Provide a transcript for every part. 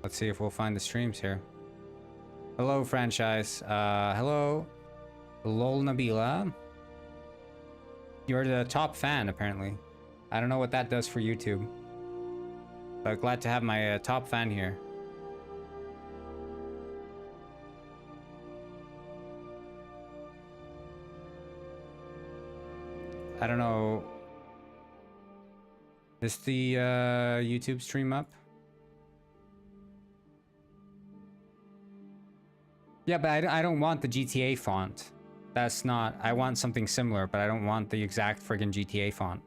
Let's see if we'll find the streams here. Hello, franchise. Hello. Lol Nabila. You're the top fan, apparently. I don't know what that does for YouTube. But glad to have my top fan here. I don't know. Is the YouTube stream up? Yeah, but I don't want the GTA font. That's not... I want something similar, but I don't want the exact friggin' GTA font.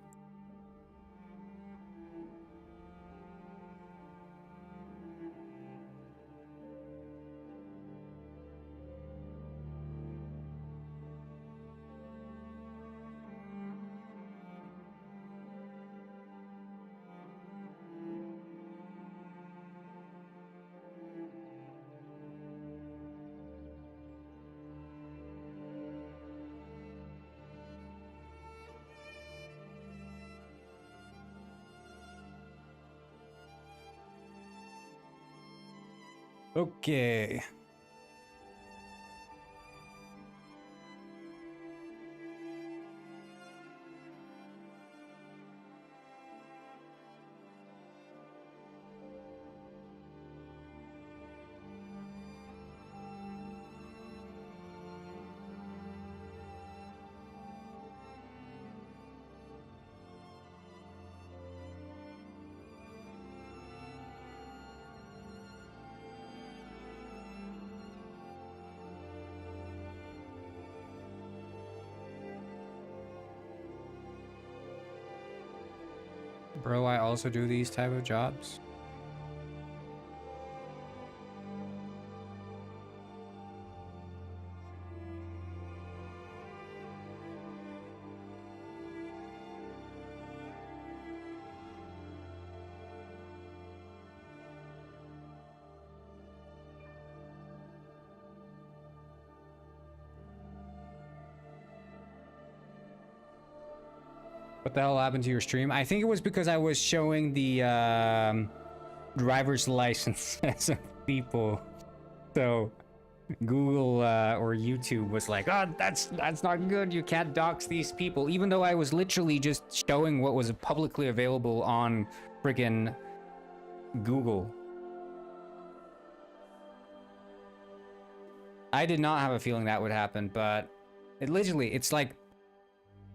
Okay. Bro, I also do these type of jobs. What the hell happened to your stream? I think it was because I was showing the driver's licenses of people. So Google or YouTube was like, oh, that's not good. You can't dox these people. Even though I was literally just showing what was publicly available on friggin' Google. I did not have a feeling that would happen, but it's like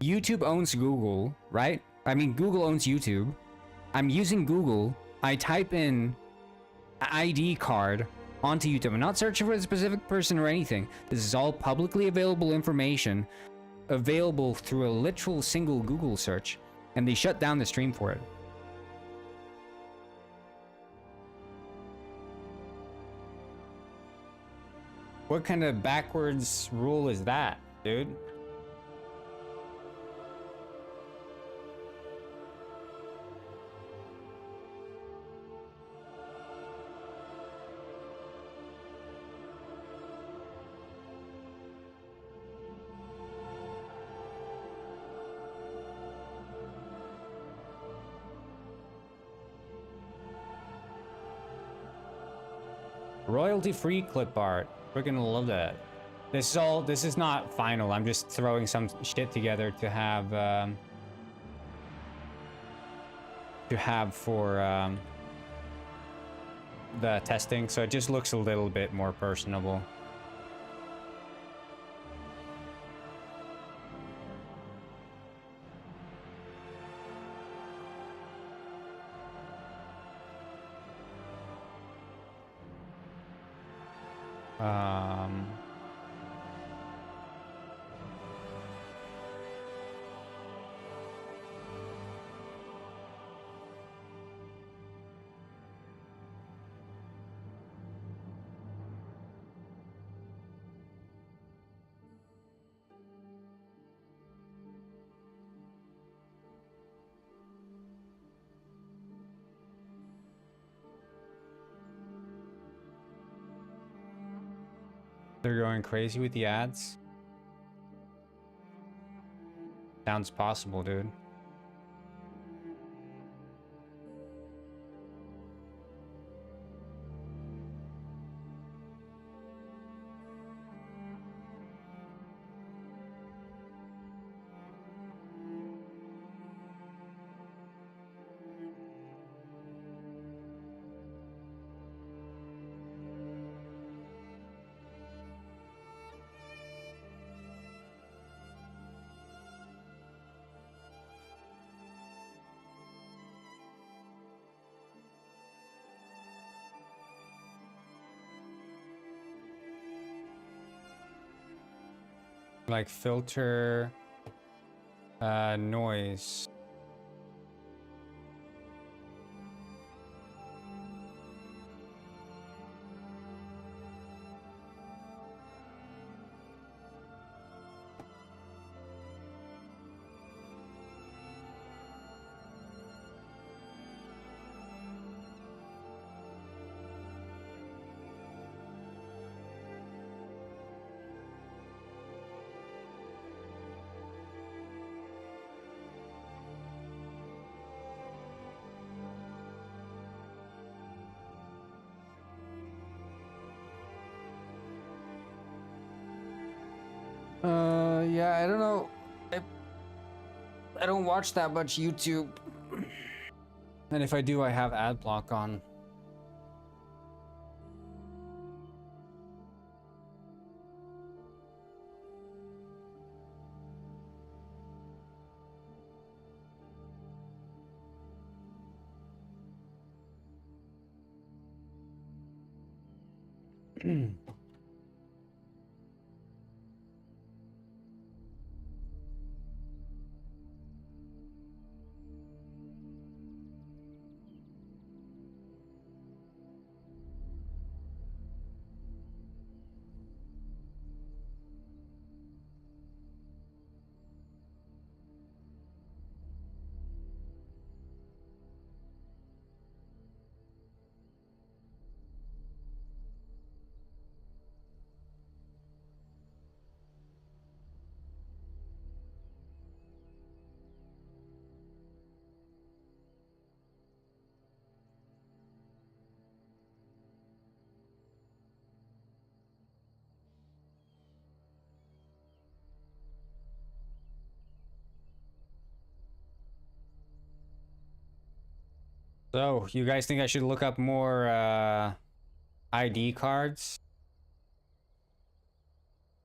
YouTube owns Google, right? I mean, Google owns YouTube. I'm using Google. I type in ID card onto YouTube. I'm not searching for a specific person or anything. This is all publicly available information available through a literal single Google search, and they shut down the stream for it. What kind of backwards rule is that, dude? Royalty-free clip art. We're gonna love that. This is not final. I'm just throwing some shit together to have for the testing, so it just looks a little bit more personable. They're going crazy with the ads. Sounds possible, dude. Like filter noise. Yeah, I don't know. I don't watch that much YouTube. And if I do, I have ad block on. So, you guys think I should look up more ID cards?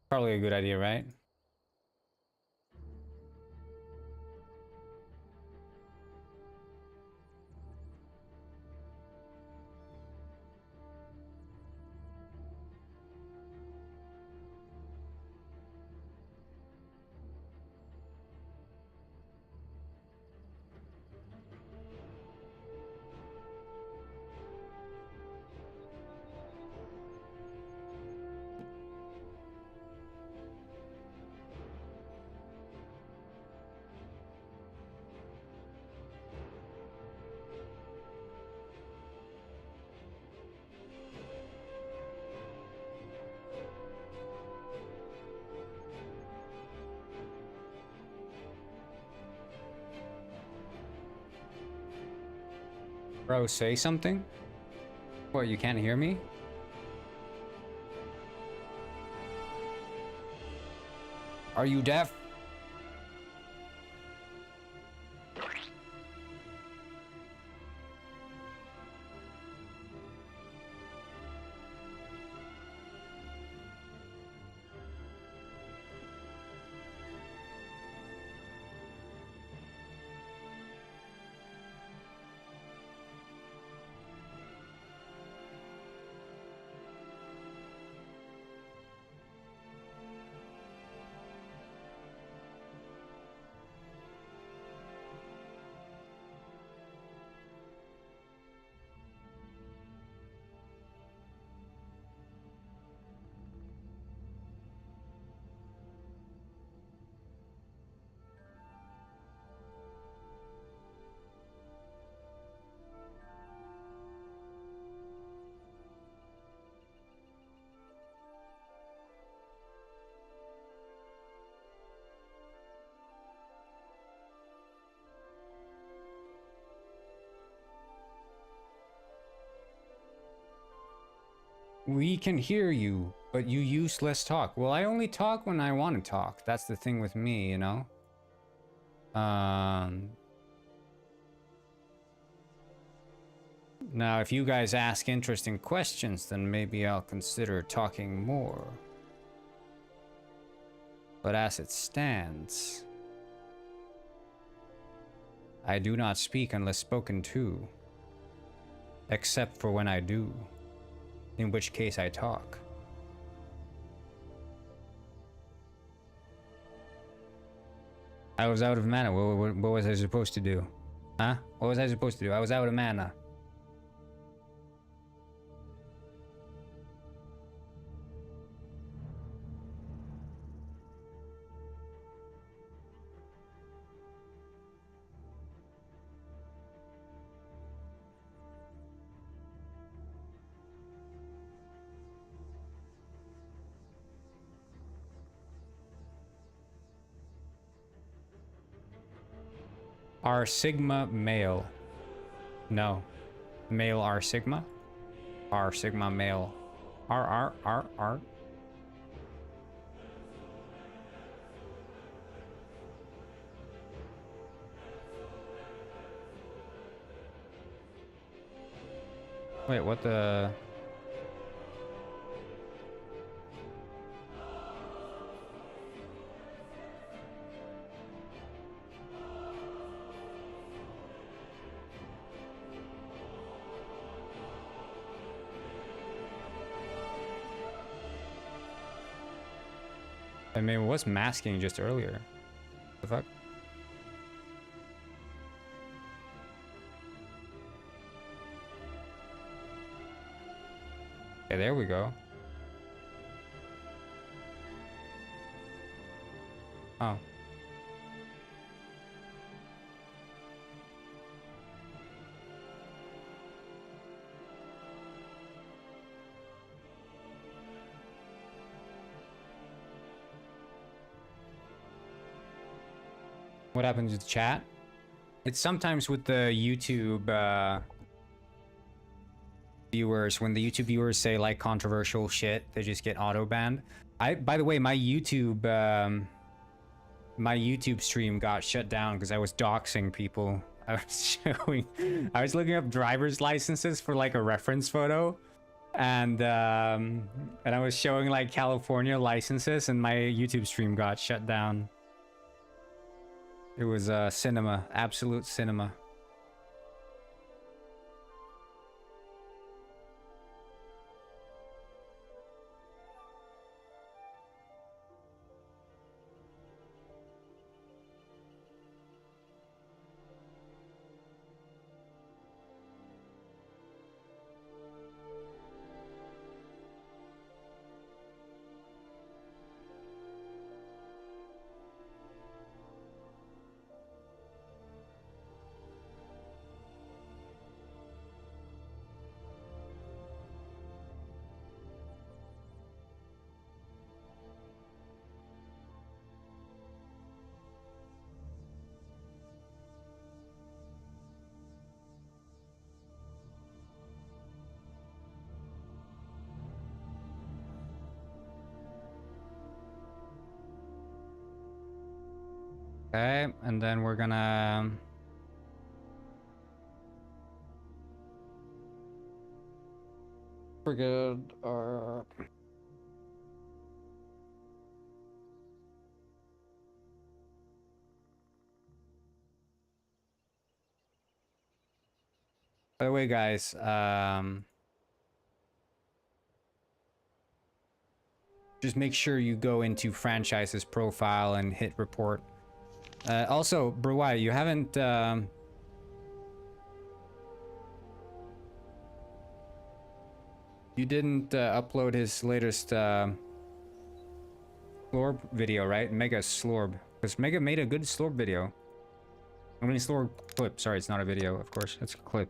Probably a good idea, right? Bro, say something? What, you can't hear me? Are you deaf? We can hear you, but you use less talk. Well, I only talk when I want to talk. That's the thing with me, you know? Now, if you guys ask interesting questions, then maybe I'll consider talking more. But as it stands, I do not speak unless spoken to. Except for when I do. In which case I talk. I was out of mana. What was I supposed to do? Huh? What was I supposed to do? I was out of mana. R Sigma male. No. Male R Sigma? R Sigma male. R. Wait, what the... I mean, it was masking just earlier. The fuck? Okay, there we go. Oh. What happens with chat? It's sometimes with the YouTube viewers, when the YouTube viewers say like controversial shit, they just get auto banned. By the way, my YouTube stream got shut down because I was doxing people. I was looking up driver's licenses for like a reference photo, and I was showing like California licenses, and my YouTube stream got shut down. It was cinema, absolute cinema. Okay, and then we're gonna... forget our... By the way, guys, just make sure you go into franchise's profile and hit report. Also, Bruwai, you haven't... you didn't upload his latest Slorb video, right? Mega Slorb. Because Mega made a good Slorb video. I mean, Slorb clip. Sorry, it's not a video, of course. It's a clip.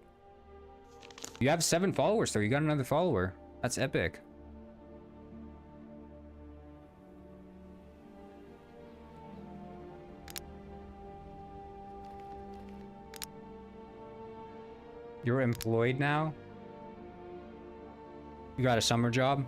You have 7 followers, though. You got another follower. That's epic. You're employed now? You got a summer job?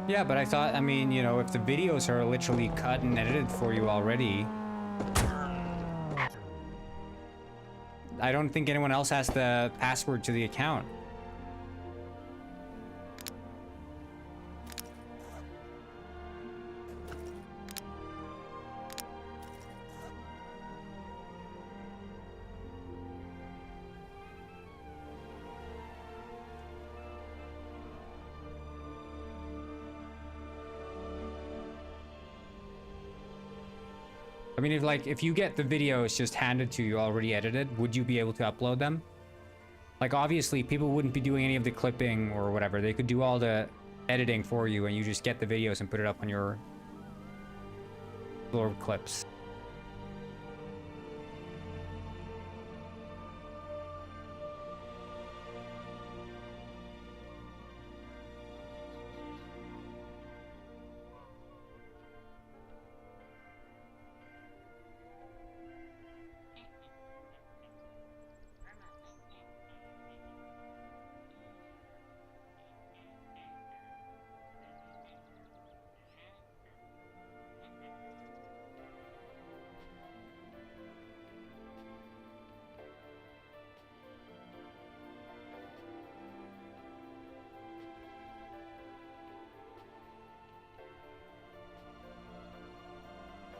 Yeah, but I thought, I mean, you know, if the videos are literally cut and edited for you already, I don't think anyone else has the password to the account. I mean, if you get the videos just handed to you already edited, would you be able to upload them? Like, obviously, people wouldn't be doing any of the clipping or whatever. They could do all the editing for you, and you just get the videos and put it up on your Lord clips.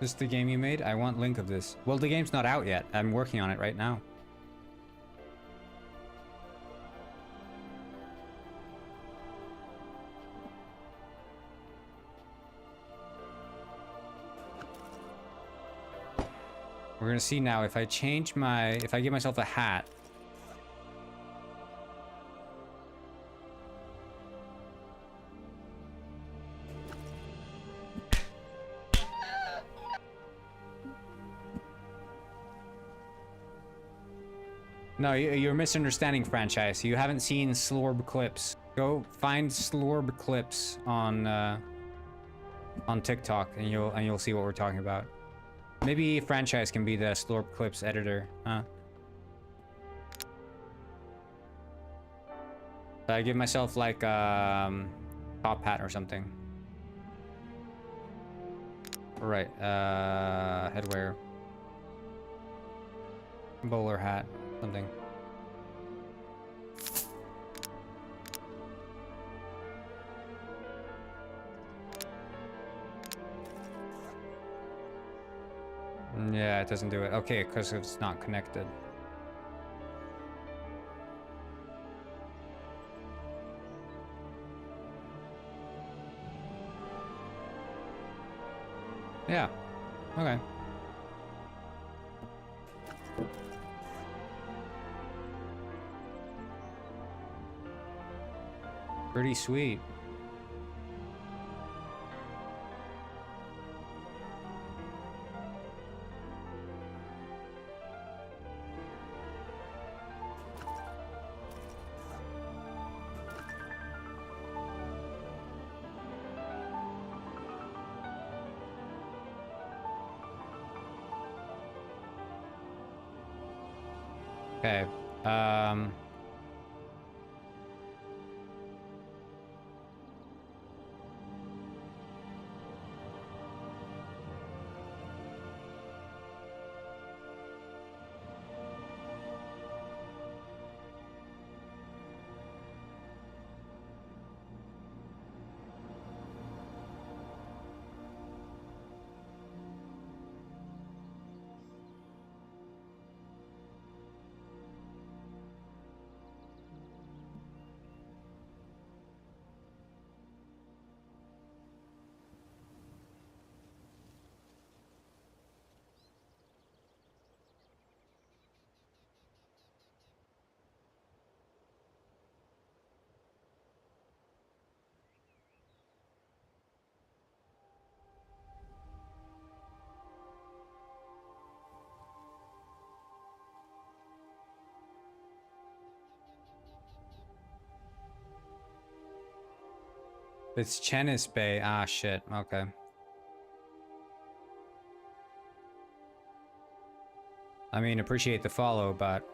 This is the game you made? I want link of this. Well, the game's not out yet. I'm working on it right now. We're gonna see now if I change my... if I give myself a hat. No, you're misunderstanding franchise. You haven't seen Slorb clips. Go find Slorb clips on TikTok, and you'll see what we're talking about. Maybe franchise can be the Slorb clips editor, huh? So I give myself like top hat or something. Right, headwear, bowler hat. Something. Yeah, it doesn't do it. Okay, because it's not connected. Yeah. Okay. Pretty sweet. Okay. It's Chenis Bay. Ah, shit. Okay. I mean, appreciate the follow, but...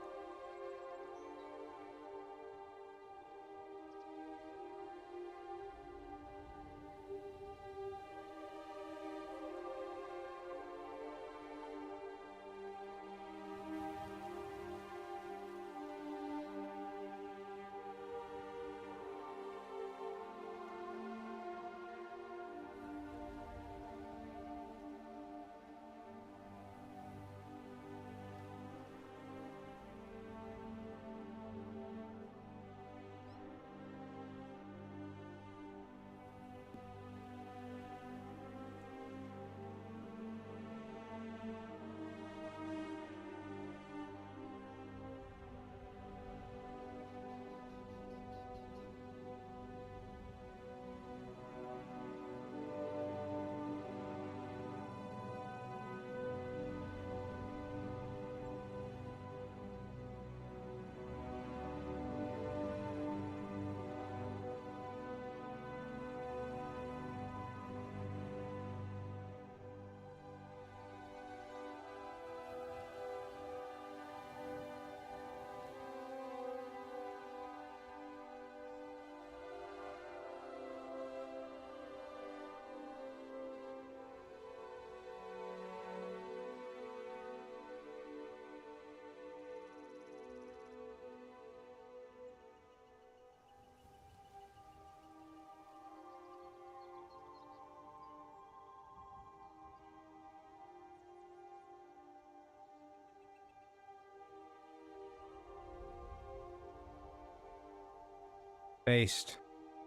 Based.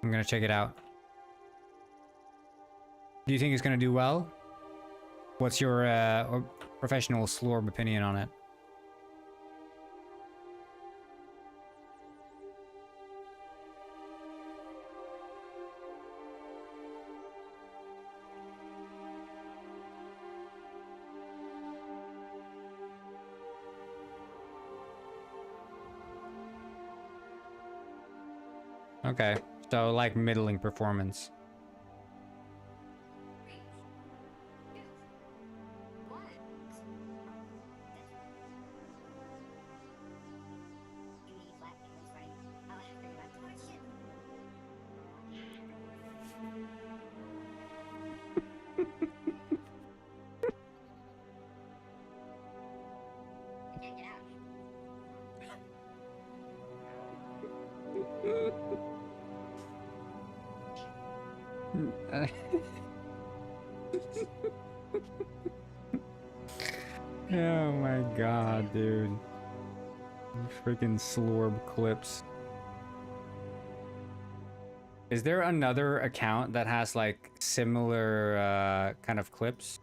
I'm gonna check it out. Do you think it's gonna do well? What's your professional slorb opinion on it? Okay, so like middling performance. Oh my god, dude. Freaking slorb clips. Is there another account that has like similar kind of clips?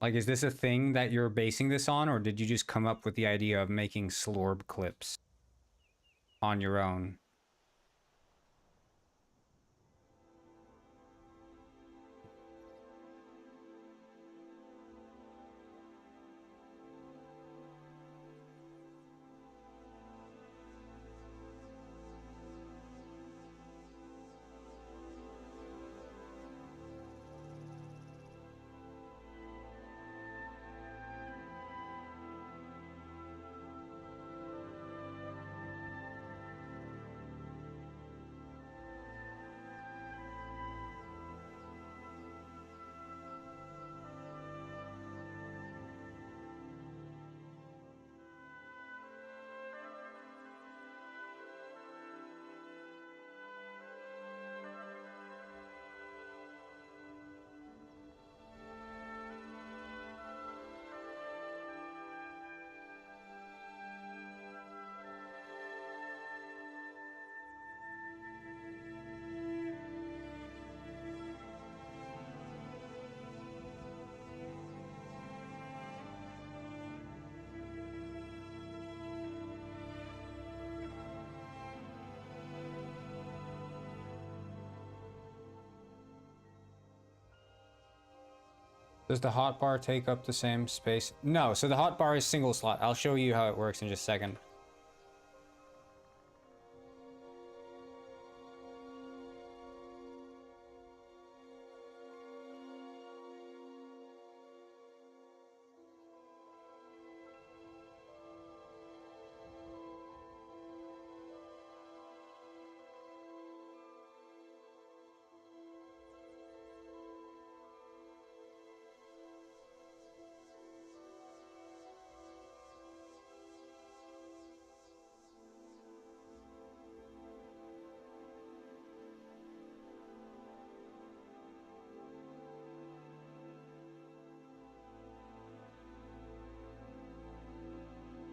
Like, is this a thing that you're basing this on, or did you just come up with the idea of making slorb clips on your own? Does the hotbar take up the same space? No, so the hotbar is single slot. I'll show you how it works in just a second.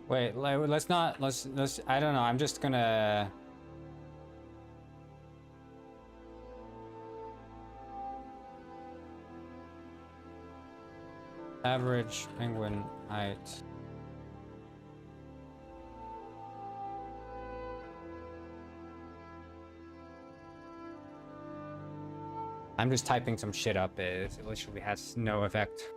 Wait, let's I don't know, I'm just gonna... Average penguin height. I'm just typing some shit up. It literally has no effect.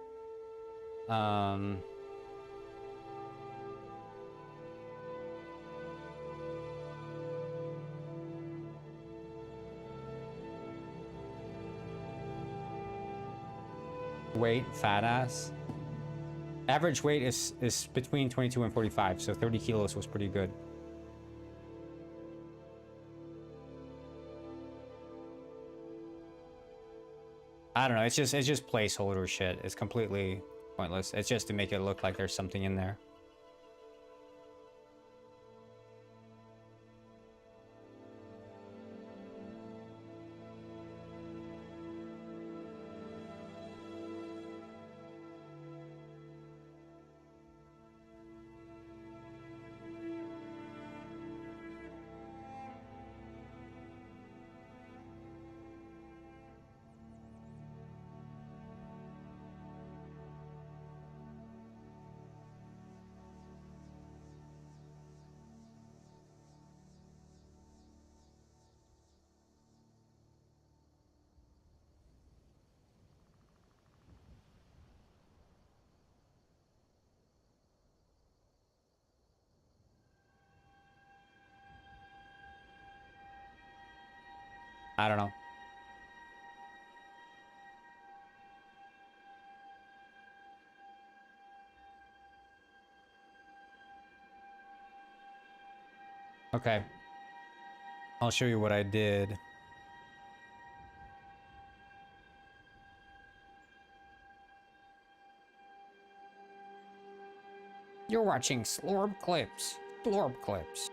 Weight, fat ass. Average weight is between 22 and 45, so 30 kilos was pretty good. I don't know, it's just placeholder shit. It's completely pointless. It's just to make it look like there's something in there. I don't know. Okay. I'll show you what I did. You're watching Slorb Clips. Slorb Clips.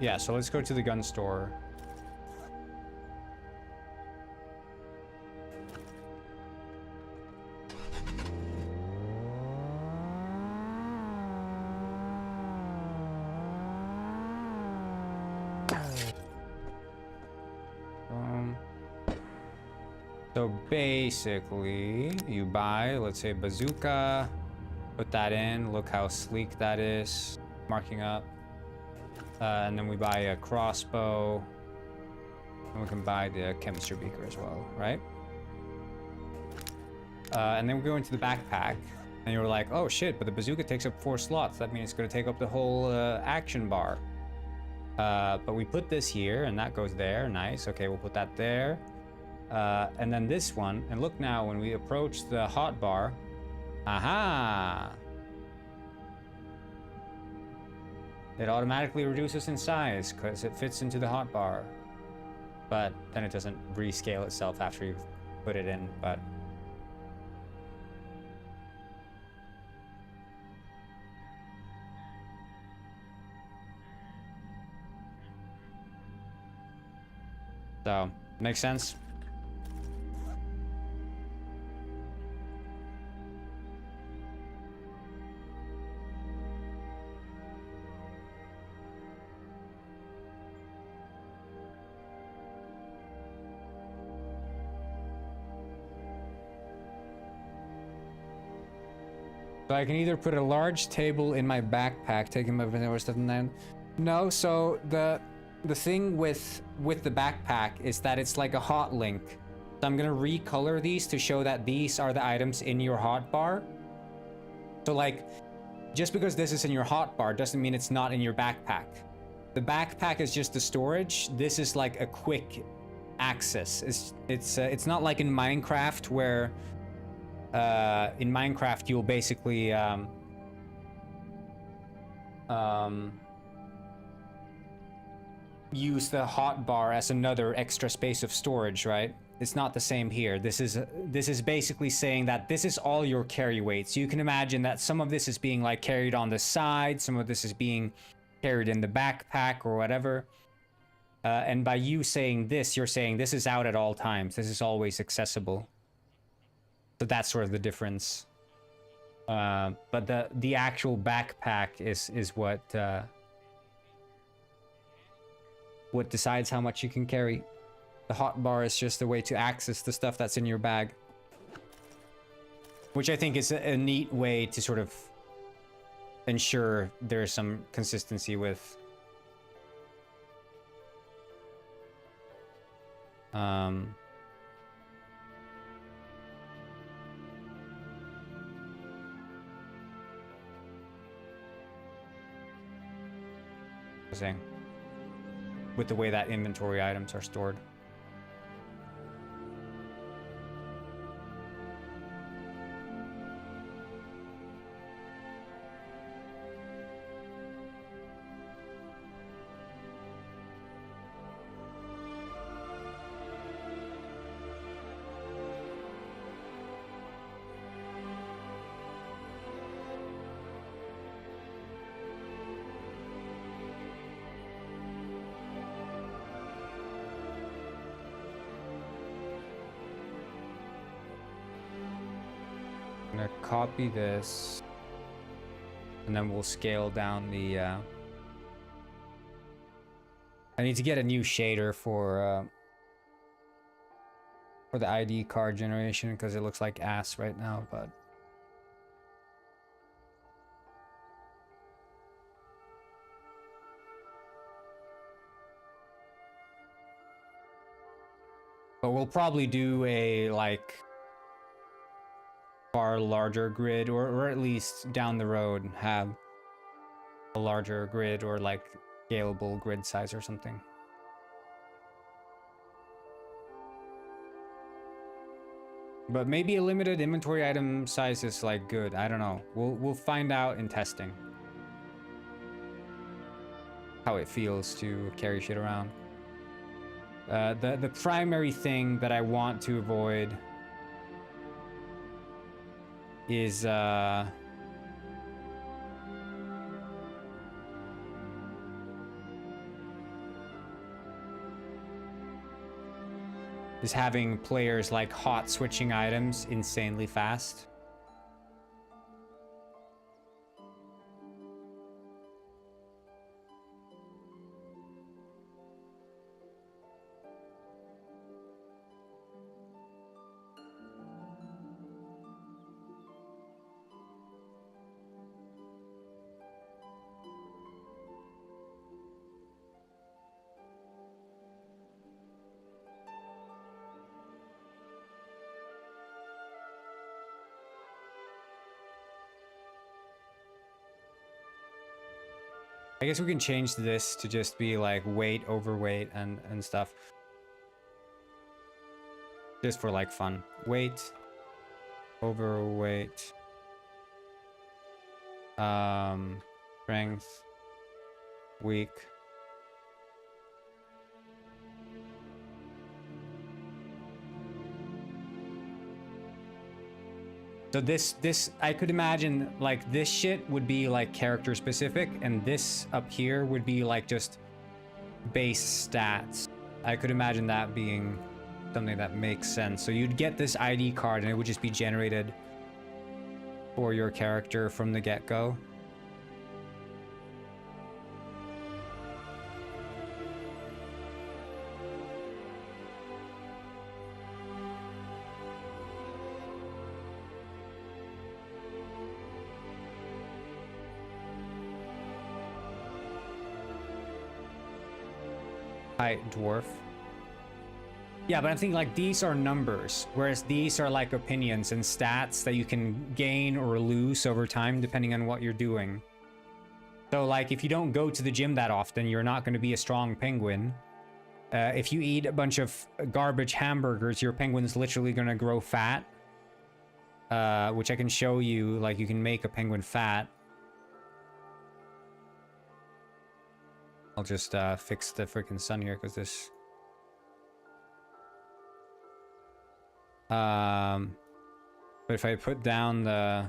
Yeah, so let's go to the gun store. So basically, you buy, let's say, bazooka, put that in, look how sleek that is, marking up. And then we buy a crossbow, and we can buy the chemistry beaker as well, right? And then we go into the backpack, and you're like, oh shit, but the bazooka takes up 4 slots. That means it's gonna take up the whole action bar. But we put this here, and that goes there, nice. Okay, we'll put that there. And then this one, and look now, when we approach the hotbar, aha! It automatically reduces in size because it fits into the hotbar. But then it doesn't rescale itself after you've put it in, but... So, makes sense? So I can either put a large table in my backpack, taking my vanilla stuff, and then... No, so the thing with the backpack is that it's like a hot link. So I'm gonna recolor these to show that these are the items in your hotbar. So like, just because this is in your hotbar doesn't mean it's not in your backpack. The backpack is just the storage. This is like a quick access. It's not like in Minecraft where in Minecraft you'll basically use the hotbar as another extra space of storage, right? It's not the same here. This is basically saying that this is all your carry weight. So you can imagine that some of this is being like carried on the side, some of this is being carried in the backpack or whatever. And by you saying this, you're saying this is out at all times. This is always accessible. So that's sort of the difference. But the actual backpack is what decides how much you can carry. The hotbar is just a way to access the stuff that's in your bag. Which I think is a neat way to sort of ensure there's some consistency with with the way that inventory items are stored. I'm gonna copy this, and then we'll scale down the I need to get a new shader for for the ID card generation because it looks like ass right now, but we'll probably do a like far larger grid, or at least down the road have a larger grid or like scalable grid size or something. But maybe a limited inventory item size is like good. I don't know. We'll find out in testing how it feels to carry shit around. The primary thing that I want to avoid is having players like hot switching items insanely fast. I guess we can change this to just be like weight, overweight, and stuff. Just for like fun. Weight, overweight, strength, weak. So this I could imagine like this shit would be like character specific, and this up here would be like just base stats. I could imagine that being something that makes sense. So you'd get this ID card and it would just be generated for your character from the get-go. Height, dwarf. Yeah, but I'm thinking like these are numbers, whereas these are like opinions and stats that you can gain or lose over time depending on what you're doing. So like if you don't go to the gym that often, you're not going to be a strong penguin. If you eat a bunch of garbage hamburgers, your penguin's literally going to grow fat. Which I can show you, like you can make a penguin fat. I'll just fix the freaking sun here because this... but if I put down the...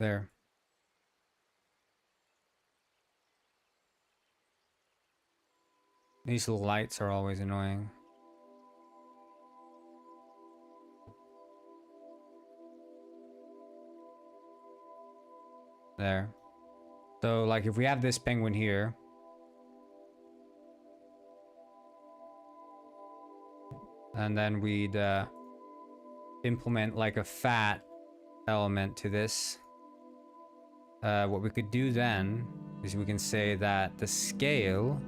there. These little lights are always annoying. There. So, like, if we have this penguin here, and then we'd implement like a fat element to this, what we could do then is we can say that the scale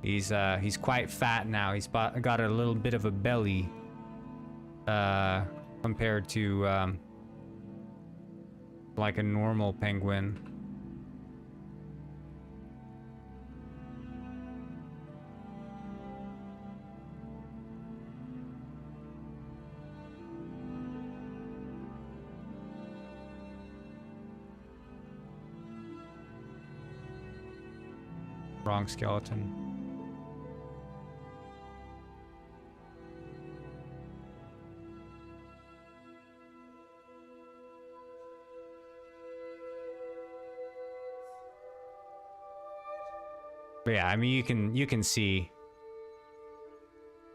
he's quite fat now. He's got a little bit of a belly compared to like a normal penguin. Wrong skeleton. But yeah, I mean, you can see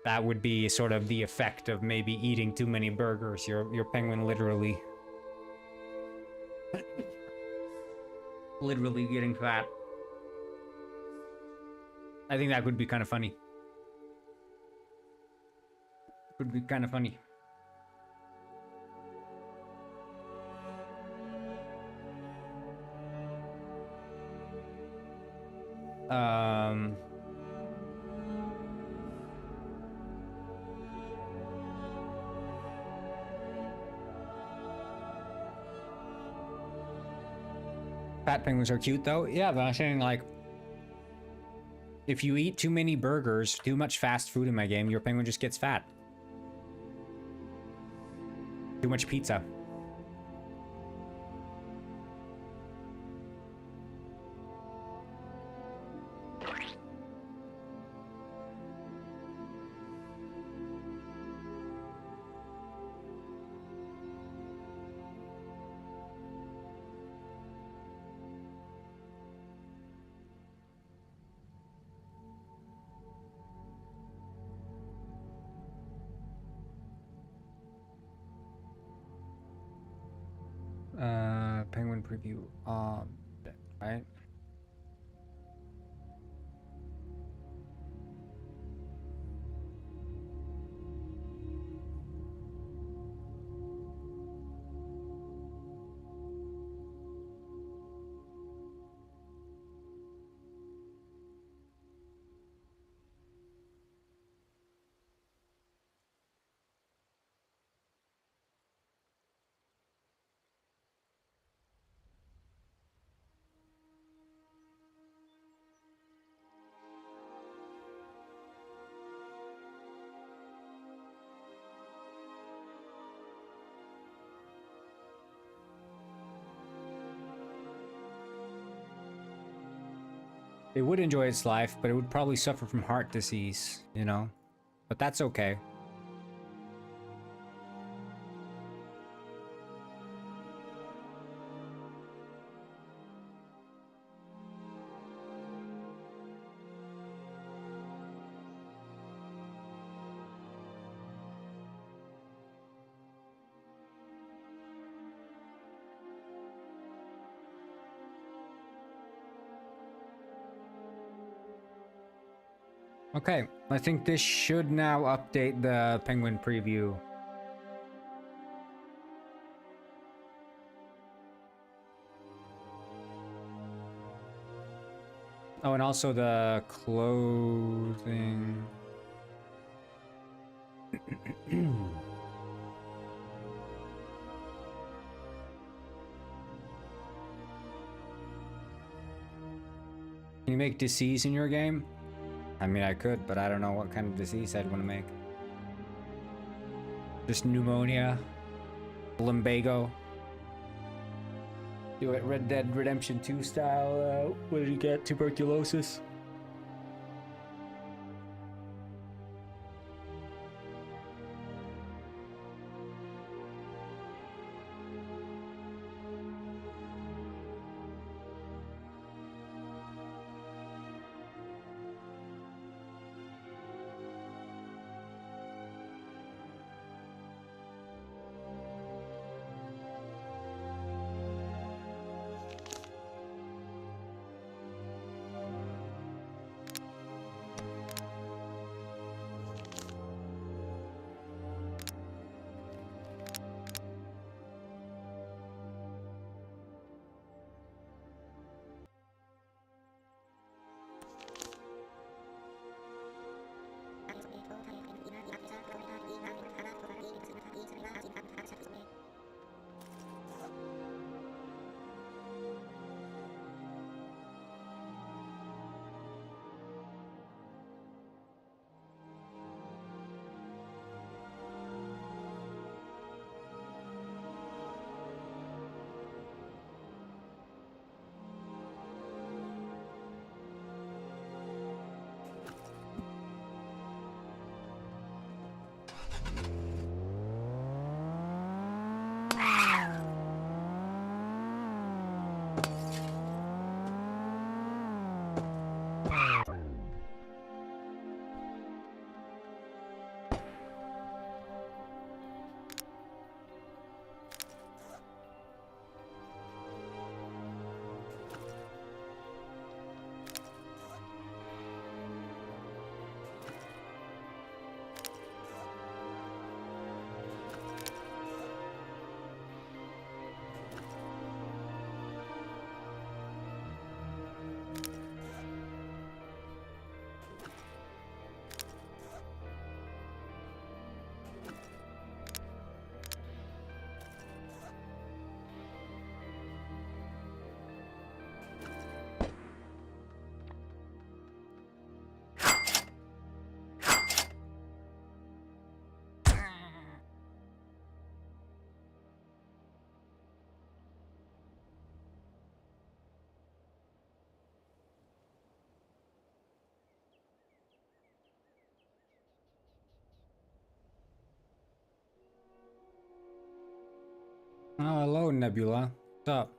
that would be sort of the effect of maybe eating too many burgers. Your penguin literally getting fat. I think that could be kind of funny. Could be kind of funny. Fat penguins are cute though. Yeah, but I'm saying like, if you eat too many burgers, too much fast food in my game, your penguin just gets fat. Too much pizza. Penguin preview. Right. It would enjoy its life, but it would probably suffer from heart disease, you know? But that's okay. Okay, I think this should now update the penguin preview. Oh, and also the clothing. Can you make disease in your game? I mean, I could, but I don't know what kind of disease I'd want to make. Just pneumonia, lumbago. Do it Red Dead Redemption 2 style. What did you get? Tuberculosis? Oh, hello, Nebula. What's up?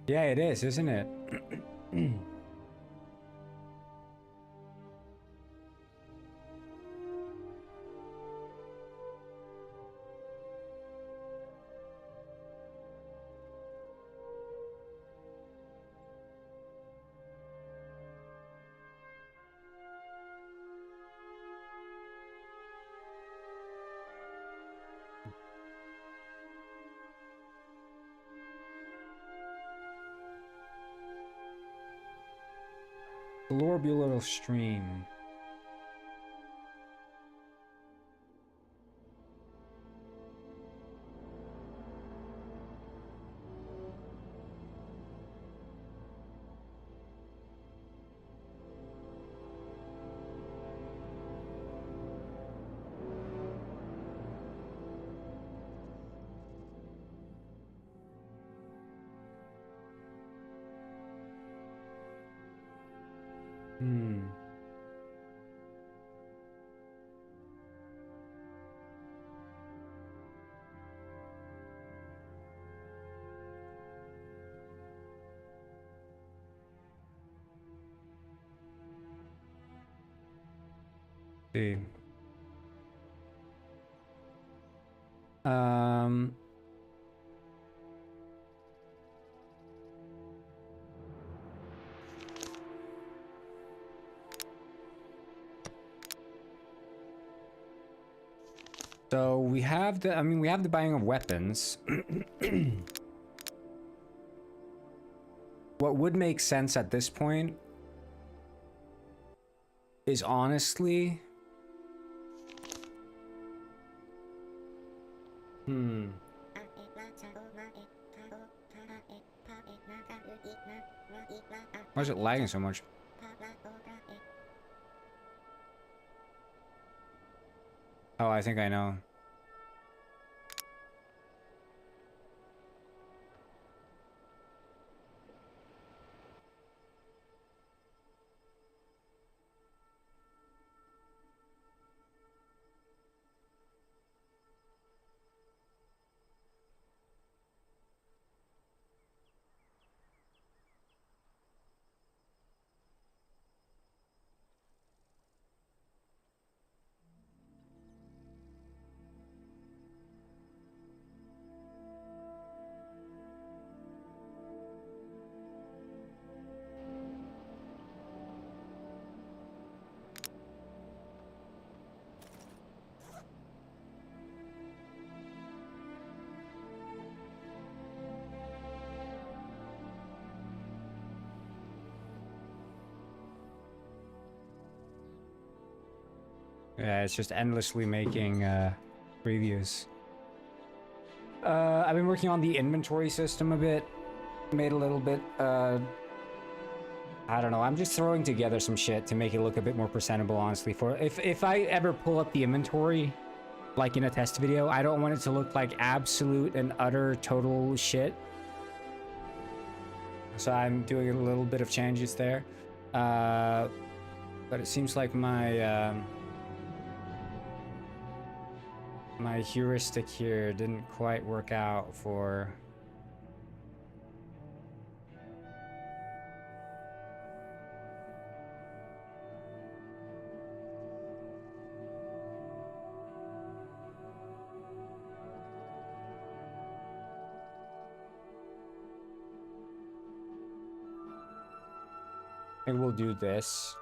Yeah, it is, isn't it? Glorbular stream. Hmm. See. Um. So we have the, I mean, we have the buying of weapons. What would make sense at this point is honestly, why is it lagging so much? Oh, I think I know. Yeah, it's just endlessly making previews. I've been working on the inventory system a bit. Made a little bit, I don't know, I'm just throwing together some shit to make it look a bit more presentable, honestly. For if I ever pull up the inventory, like in a test video, I don't want it to look like absolute and utter total shit. So I'm doing a little bit of changes there. But it seems like my my heuristic here didn't quite work out for... Maybe we'll do this.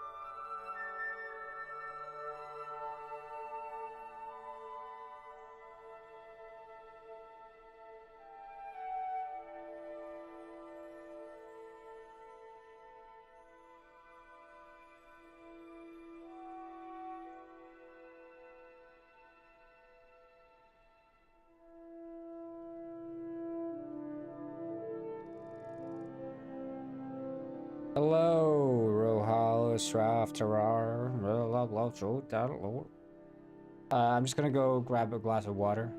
Hello, Rohal, Straf, Tarar, I'm just gonna go grab a glass of water.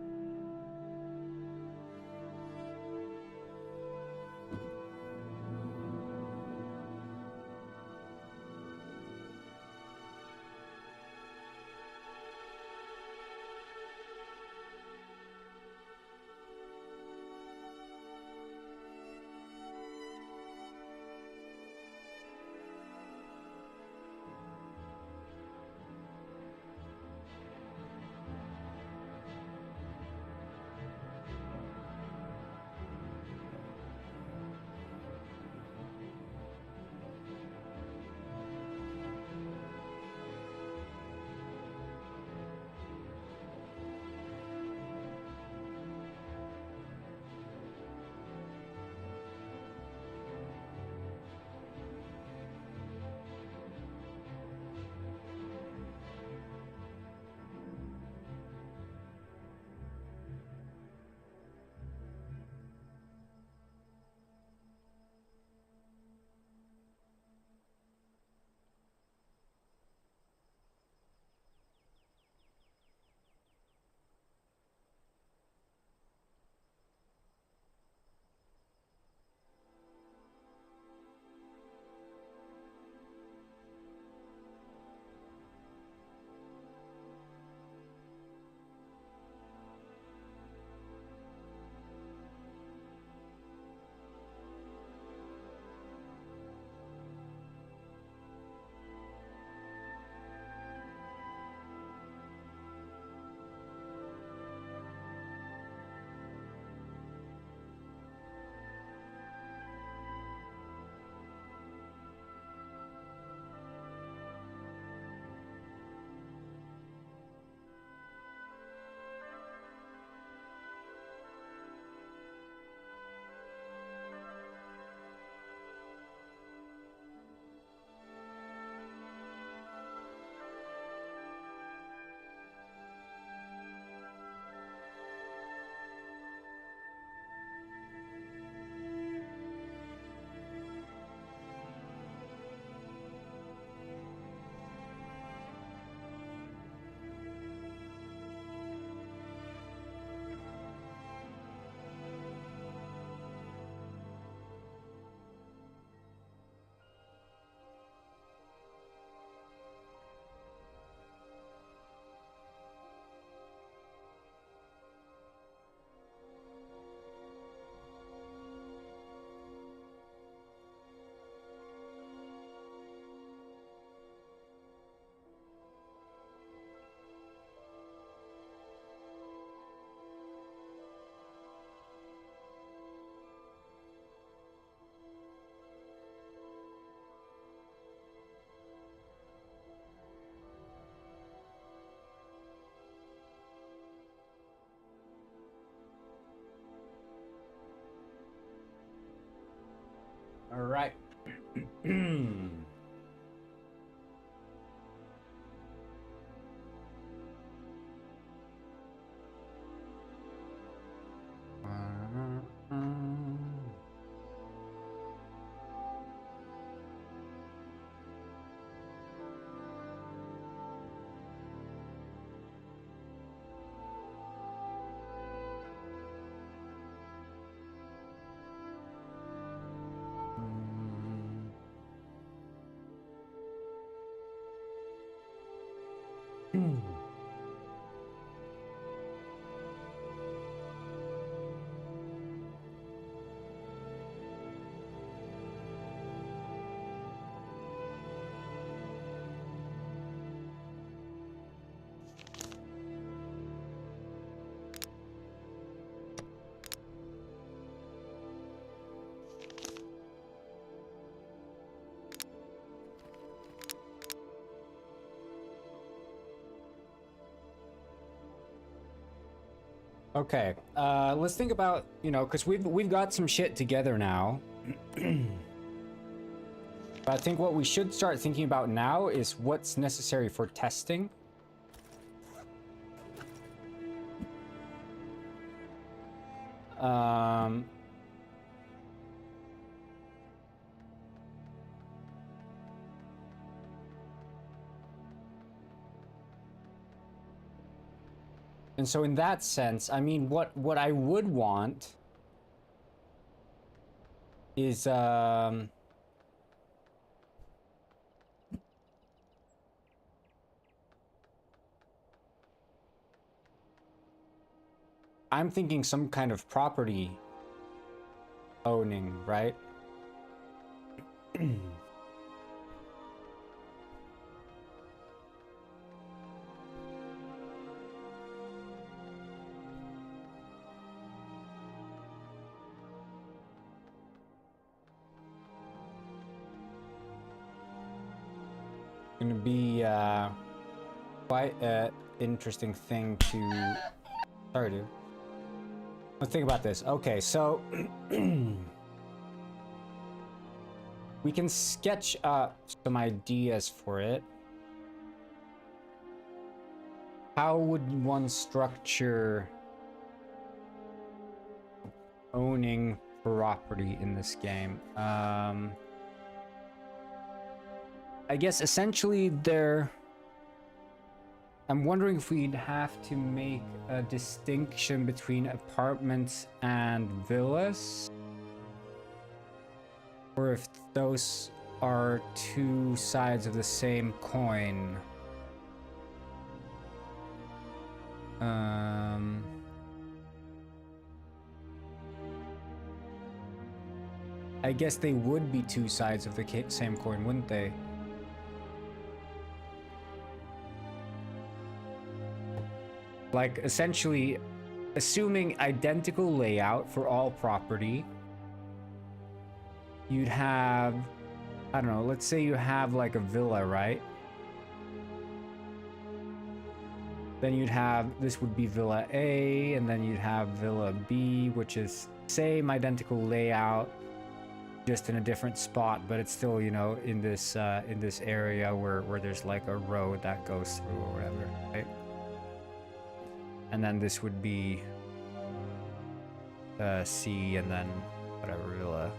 All right. Okay, let's think about, you know, because we've got some shit together now. But I think what we should start thinking about now is what's necessary for testing. Um, And so in that sense, I mean, what I would want is I'm thinking some kind of property owning, right? Gonna be quite an interesting thing to... Sorry, dude. Let's think about this. Okay, so we can sketch up some ideas for it. How would one structure owning property in this game? I guess essentially I'm wondering if we'd have to make a distinction between apartments and villas, or if those are two sides of the same coin. I guess they would be two sides of the same coin, wouldn't they? Like, essentially, assuming identical layout for all property, you'd have, I don't know, let's say you have like a villa, right? Then you'd have, this would be Villa A, and then you'd have Villa B, which is same identical layout, just in a different spot, but it's still, you know, in this area where there's like a road that goes through or whatever, right? And then this would be C, and then whatever, Villa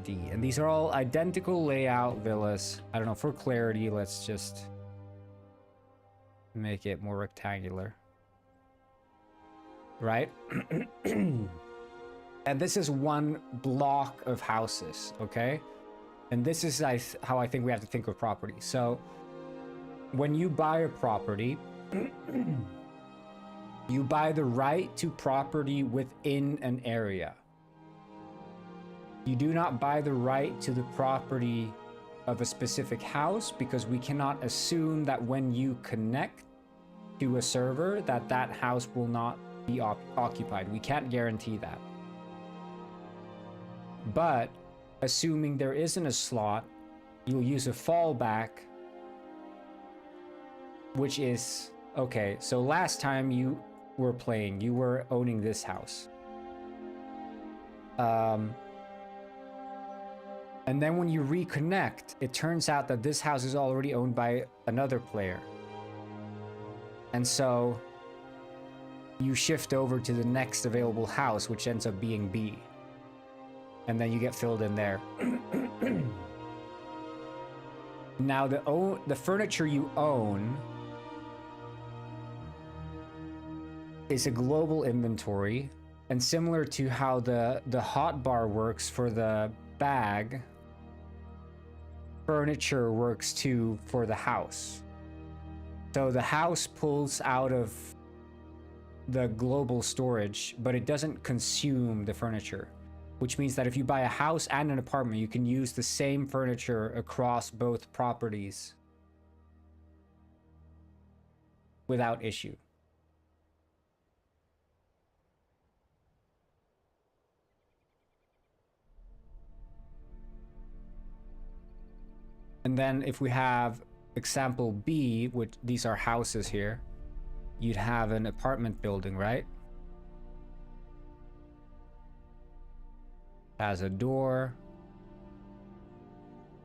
D. And these are all identical layout villas. I don't know, for clarity, let's just make it more rectangular. Right? And this is one block of houses, okay? And this is how I think we have to think of property. So when you buy a property, you buy the right to property within an area. You do not buy the right to the property of a specific house, because we cannot assume that when you connect to a server that that house will not be occupied. We can't guarantee that. But assuming there isn't a slot, you'll use a fallback, which is, okay, so last time you were playing, you were owning this house. And then when you reconnect, it turns out that this house is already owned by another player. And so you shift over to the next available house, which ends up being B. And then you get filled in there. Now the furniture you own is a global inventory, and similar to how the hotbar works for the bag, furniture works too for the house. So the house pulls out of the global storage, but it doesn't consume the furniture, which means that if you buy a house and an apartment, you can use the same furniture across both properties without issue. And then if we have example B, which these are houses here, you'd have an apartment building, right? Has a door.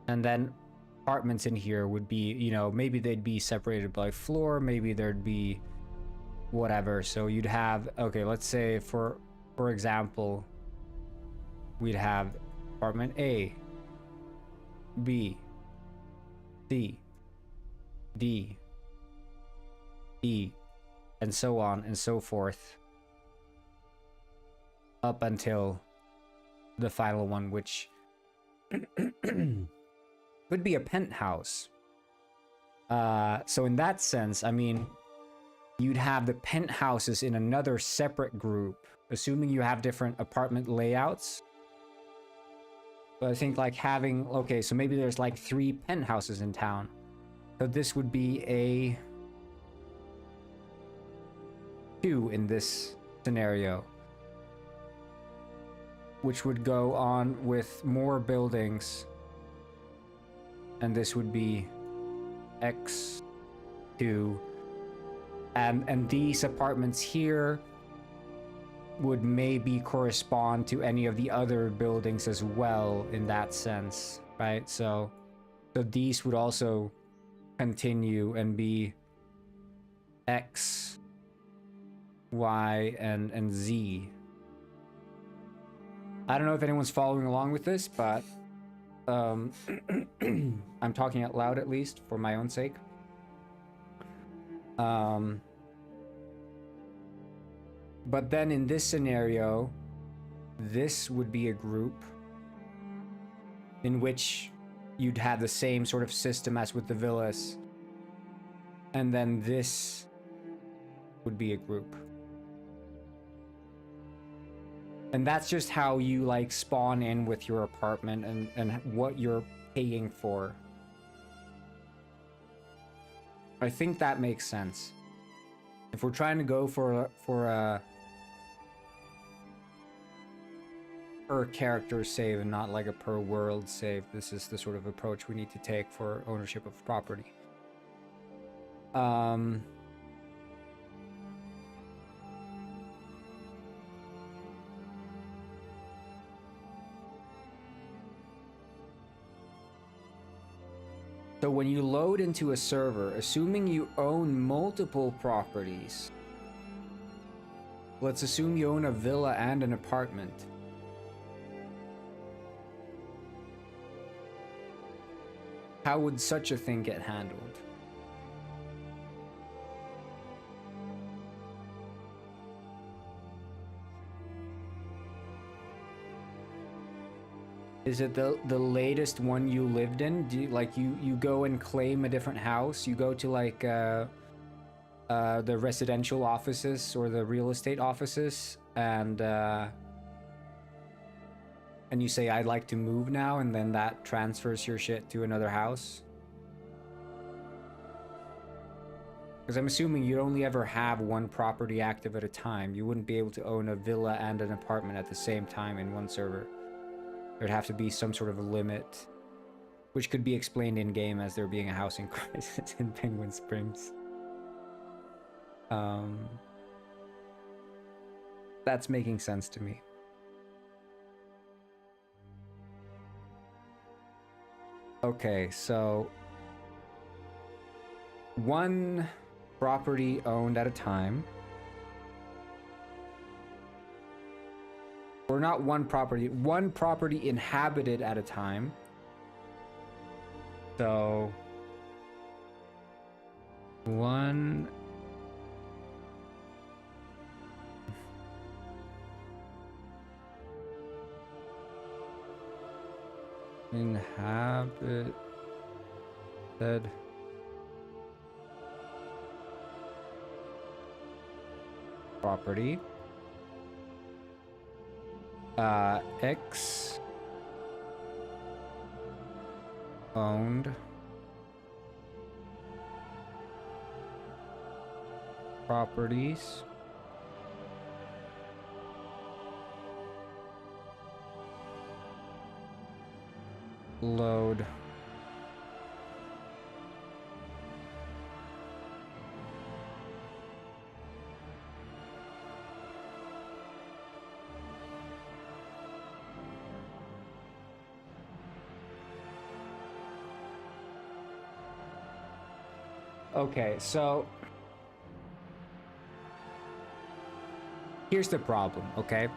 And then apartments in here would be, you know, maybe they'd be separated by floor, maybe there'd be whatever. So you'd have, okay, let's say for example, we'd have apartment A, B, C, D, E, and so on and so forth, up until the final one, which could be a penthouse. So in that sense, I mean, you'd have the penthouses in another separate group, assuming you have different apartment layouts. But I think like having, okay, so maybe there's like 3 penthouses in town. So this would be a 2 in this scenario, which would go on with more buildings. And this would be X2. And these apartments here would maybe correspond to any of the other buildings as well in that sense, right? So these would also continue and be X, Y, and Z. I don't know if anyone's following along with this, but I'm talking out loud at least for my own sake. But then in this scenario, this would be a group in which you'd have the same sort of system as with the villas. And then this would be a group. And that's just how you like spawn in with your apartment and what you're paying for. I think that makes sense. If we're trying to go for a per character save and not like a per world save, this is the sort of approach we need to take for ownership of property. So when you load into a server, assuming you own multiple properties, let's assume you own a villa and an apartment. How would such a thing get handled? Is it the latest one you lived in? Do you, like you go and claim a different house? You go to like the residential offices or the real estate offices, and you say, I'd like to move now, and then that transfers your shit to another house? Because I'm assuming you'd only ever have one property active at a time. You wouldn't be able to own a villa and an apartment at the same time in one server. There'd have to be some sort of a limit, which could be explained in-game as there being a housing crisis in Penguin Springs. That's making sense to me. Okay, so one property owned at a time. Or not one property inhabited at a time. So one inhabited property. X owned properties load Okay, so here's the problem, okay?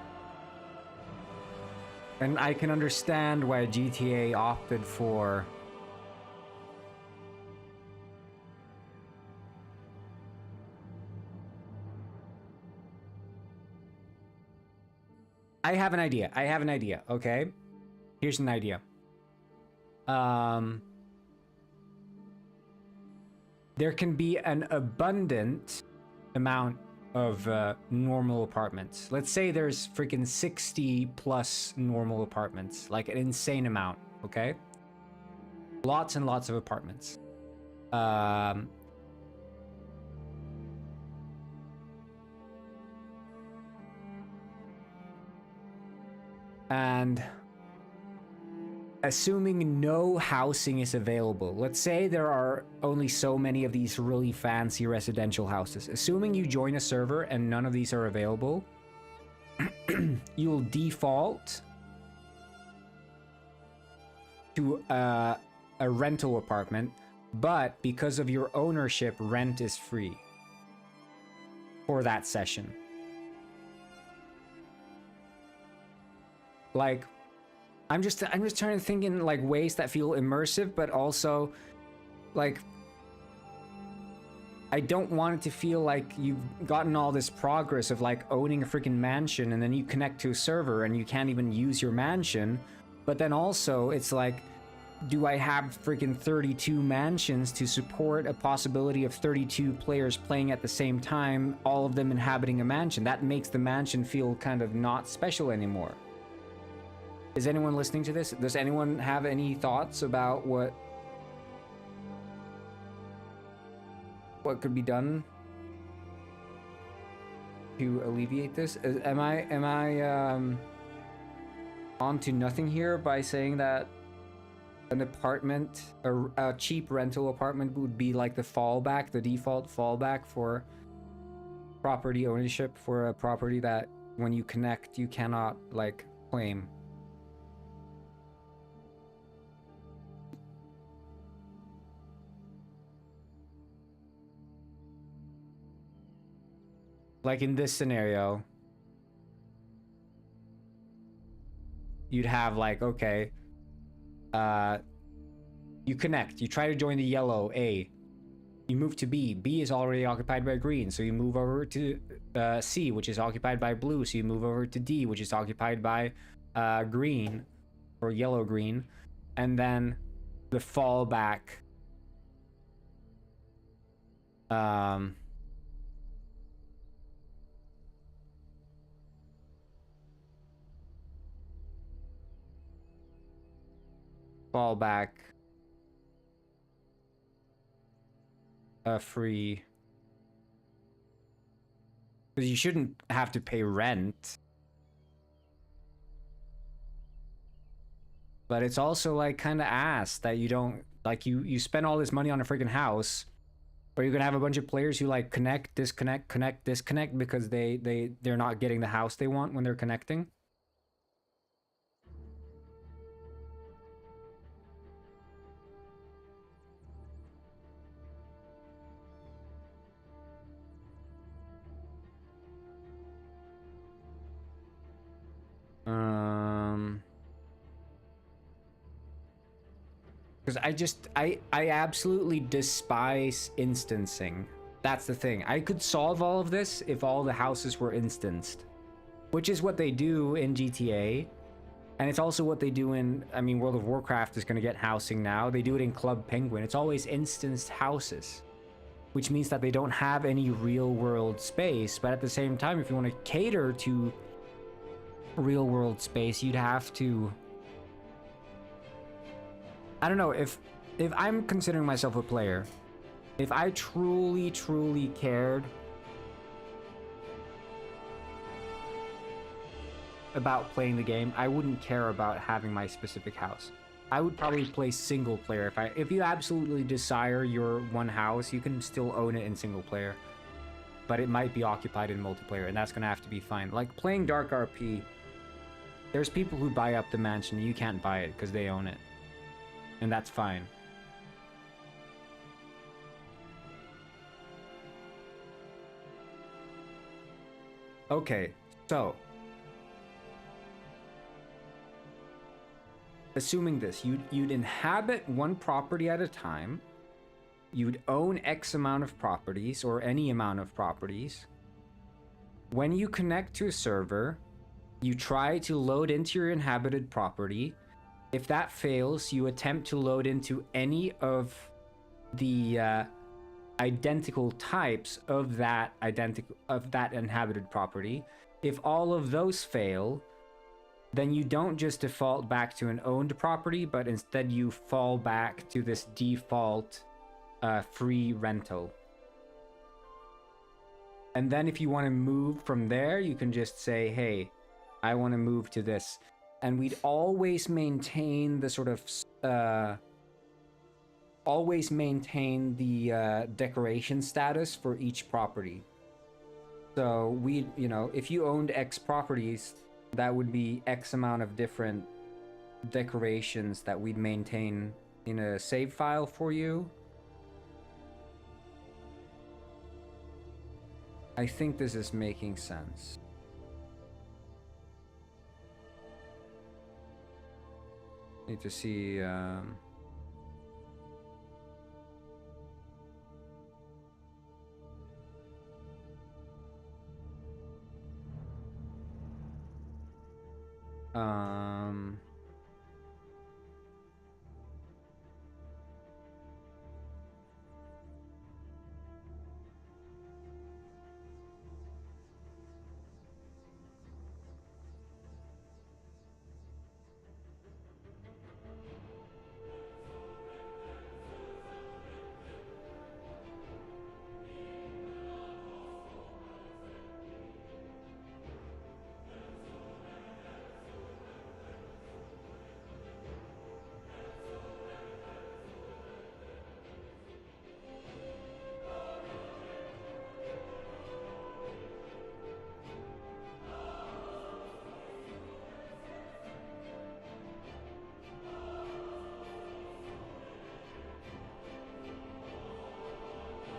And I can understand why GTA opted for I have an idea. I have an idea, okay? Here's an idea. There can be an abundant amount of normal apartments. Let's say there's freaking 60 plus normal apartments, like an insane amount, okay? Lots and lots of apartments. And assuming no housing is available, let's say there are only so many of these really fancy residential houses. Assuming you join a server and none of these are available, you'll default to a rental apartment, but because of your ownership, rent is free for that session. Like, I'm just trying to think in like ways that feel immersive, but also like I don't want it to feel like you've gotten all this progress of like owning a freaking mansion and then you connect to a server and you can't even use your mansion. But then also it's like, do I have freaking 32 mansions to support a possibility of 32 players playing at the same time, all of them inhabiting a mansion? That makes the mansion feel kind of not special anymore. Is anyone listening to this? Does anyone have any thoughts about what could be done to alleviate this? Am I on to nothing here by saying that an apartment, a cheap rental apartment would be like the fallback, the default fallback for property ownership for a property that when you connect you cannot like claim? Like in this scenario, you'd have like, okay, you connect, you try to join the yellow A, you move to B, B is already occupied by green, so you move over to C, which is occupied by blue, so you move over to D, which is occupied by green, or yellow-green, and then the fallback fallback free, because you shouldn't have to pay rent, but it's also like kind of ass that you don't like you spend all this money on a freaking house, or you're gonna have a bunch of players who like connect, disconnect, connect, disconnect because they're not getting the house they want when they're connecting. Because I absolutely despise instancing. That's the thing. I could solve all of this if all the houses were instanced, which is what they do in GTA, and it's also what they do in, I mean, World of Warcraft is going to get housing now. They do it in Club Penguin. It's always instanced houses, which means that they don't have any real world space. But at the same time, if you want to cater to real world space, you'd have to, I don't know, if I'm considering myself a player, if I truly cared about playing the game, I wouldn't care about having my specific house. I would probably play single player. If you absolutely desire your one house, you can still own it in single player, but it might be occupied in multiplayer, and that's gonna have to be fine. Like playing Dark RP, there's people who buy up the mansion, and you can't buy it because they own it, and that's fine. Okay, so assuming this, you'd inhabit one property at a time, you'd own X amount of properties, or any amount of properties. When you connect to a server, You try to load into your inhabited property. If that fails, you attempt to load into any of the identical types of that inhabited property. If all of those fail, then you don't just default back to an owned property, but instead you fall back to this default free rental. And then if you want to move from there, you can just say, hey, I want to move to this. And we'd always maintain the sort of decoration status for each property. So we, you know, if you owned X properties, that would be X amount of different decorations that we'd maintain in a save file for you. I think this is making sense. Need to see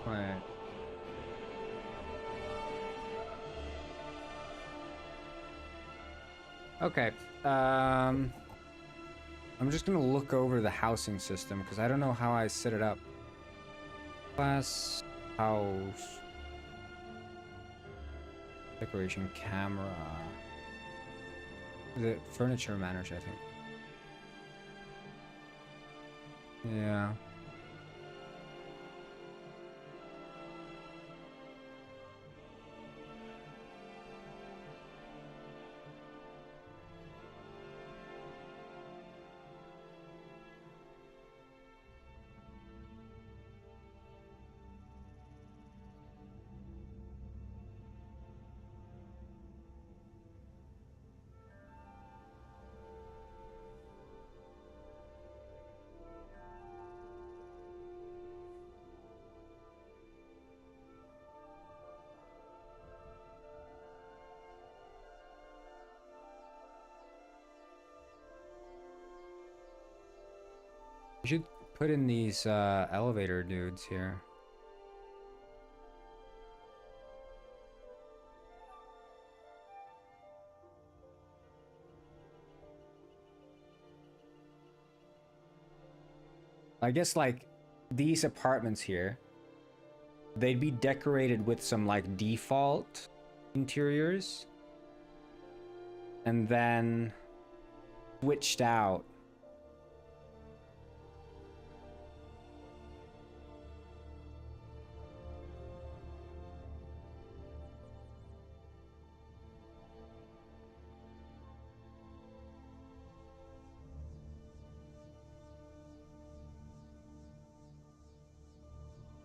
right. Okay. I'm just gonna look over the housing system because I don't know how I set it up. Class house decoration camera. The furniture manager, I think. Yeah. We should put in these elevator dudes here. I guess like these apartments here, they'd be decorated with some like default interiors and then switched out.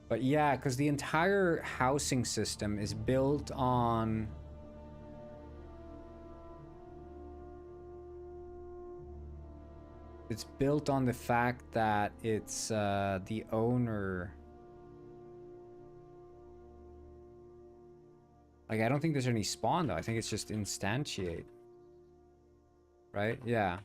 But yeah, because the entire housing system is built on the fact that it's the owner. Like, I don't think there's any spawn though. I think it's just instantiate. Right? Yeah.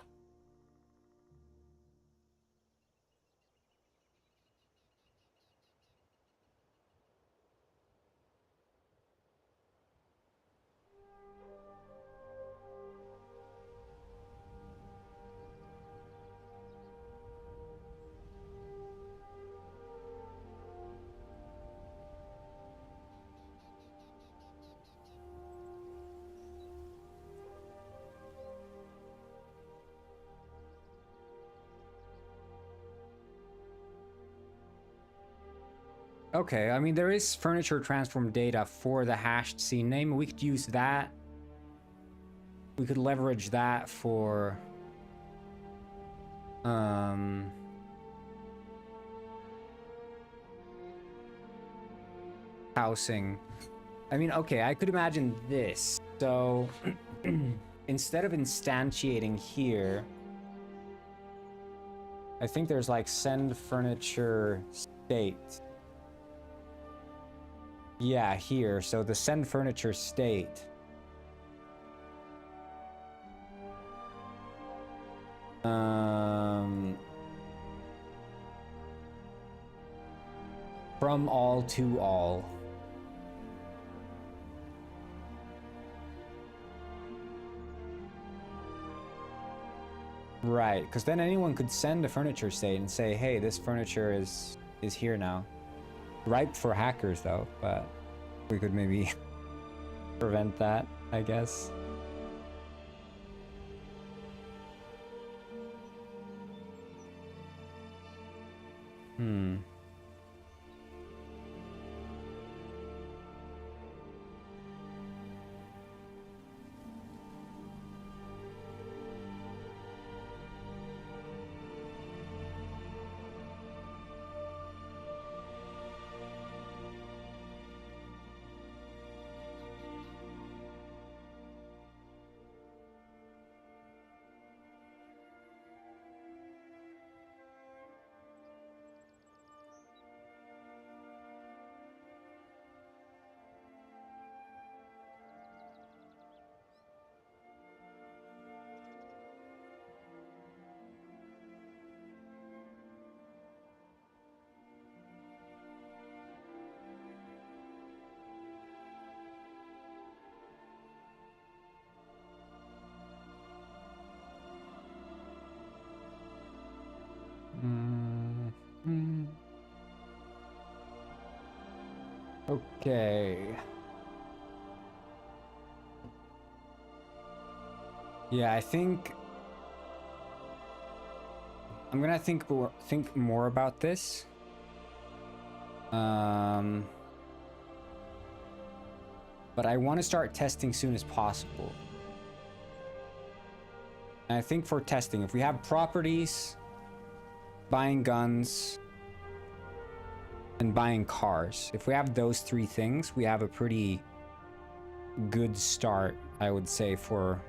Okay, I mean, there is furniture transform data for the hashed scene name. We could use that. We could leverage that for housing. I mean, okay, I could imagine this. So instead of instantiating here, I think there's like send furniture state. Yeah, here. So the send furniture state. From all to all. Right, because then anyone could send a furniture state and say, hey, this furniture is here now. Ripe for hackers though, but we could maybe prevent that, I guess. Okay. Yeah, I think I'm gonna think more about this. But I want to start testing soon as possible. And I think for testing, if we have properties, buying guns, and buying cars, if we have those three things, we have a pretty good start, I would say, for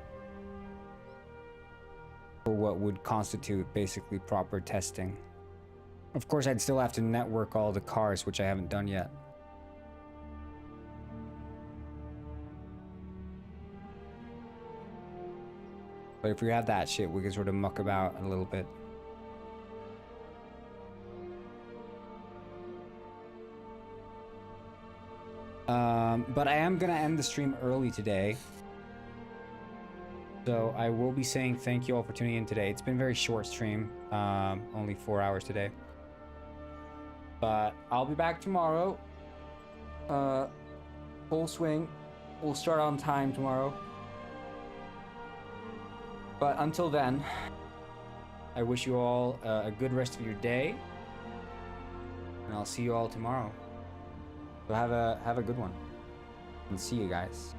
what would constitute basically proper testing. Of course, I'd still have to network all the cars, which I haven't done yet. But if we have that shit, we can sort of muck about a little bit. But I am gonna end the stream early today. So I will be saying thank you all for tuning in today. It's been a very short stream, only 4 hours today. But I'll be back tomorrow. Full swing. We'll start on time tomorrow. But until then, I wish you all a good rest of your day. And I'll see you all tomorrow. So have a good one. And see you guys.